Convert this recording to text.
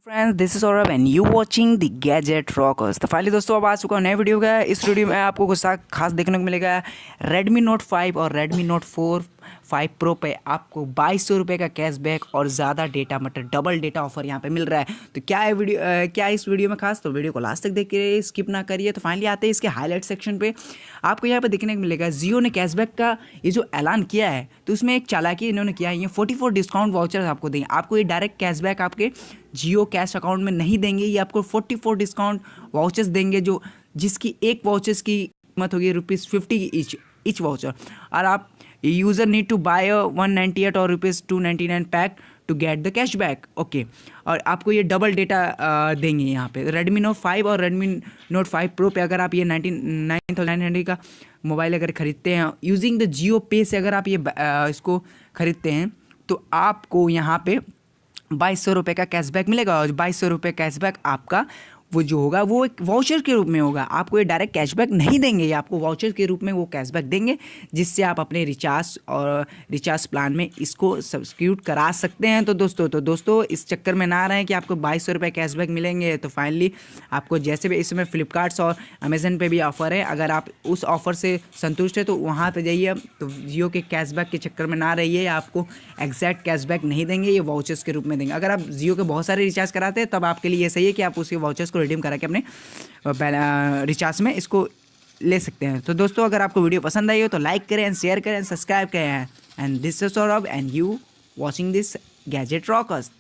Friends this is Saurabh and you watching the Gadget Rockers. तो finally दोस्तों अब आ चुका नए वीडियो का। इस वीडियो में आपको कुछ खास देखने को मिलेगा। Redmi Note 5 और Redmi Note 4 5 Pro पे आपको 2200 रुपये का कैशबैक और ज़्यादा डेटा मतलब डबल डेटा ऑफर यहाँ पे मिल रहा है। तो क्या है वीडियो क्या है इस वीडियो में खास, तो वीडियो को लास्ट तक देखिए, स्किप ना करिए। तो फाइनली आते हैं इसके हाईलाइट सेक्शन पे। आपको यहाँ पे देखने को मिलेगा जियो ने कैशबैक का ये जो ऐलान किया है, तो इसमें एक चालाकी इन्होंने किया है। ये 44 डिस्काउंट वाउचर आपको देंगे। आपको ये डायरेक्ट कैशबैक आपके जियो कैश अकाउंट में नहीं देंगे, ये आपको 44 डिस्काउंट वाउचर्स देंगे, जो जिसकी एक वाउचर्स की कीमत होगी ₹50 ईच वाउचर। और आप यूज़र नीड टू बाय 198 और ₹299 pack to get the cashback. Okay, और आपको ये डबल डेटा देंगे यहाँ पे। Redmi Note 5 और Redmi Note 5 Pro पे अगर आप ये 99,900 का मोबाइल अगर ख़रीदते हैं यूजिंग द जियो पे से, अगर आप ये इसको ख़रीदते हैं तो आपको यहाँ पे 2200 रुपये का कैशबैक मिलेगा। और 2200 रुपये कैशबैक आपका वो जो होगा वो एक वाउचर के रूप में होगा। आपको ये डायरेक्ट कैशबैक नहीं देंगे, ये आपको वाउचर के रूप में वो कैशबैक देंगे, जिससे आप अपने रिचार्ज प्लान में इसको सब्सक्राइब करा सकते हैं। तो दोस्तों इस चक्कर में ना रहें कि आपको 2200 रुपये कैशबैक मिलेंगे। तो फाइनली आपको जैसे भी इसमें फ्लिपकार्ट्स और अमेज़न पे भी ऑफ़र है, अगर आप उस ऑफ़र से संतुष्ट है तो वहाँ पे जाइए। तो जियो के कैशबैक के चक्कर में ना रहिए, आपको एग्जैक्ट कैशबैक नहीं देंगे, ये वाउचर्स के रूप में देंगे। अगर आप जियो के बहुत सारे रिचार्ज कराते हैं तब आपके लिए ये सही है कि आप उसके वाउचर्स को रिडीम करा के अपने रिचार्ज में इसको ले सकते हैं। तो दोस्तों अगर आपको वीडियो पसंद आई हो तो लाइक करें एंड शेयर करें एंड सब्सक्राइब करें। And this is Saurabh and you watching this Gadget rockers.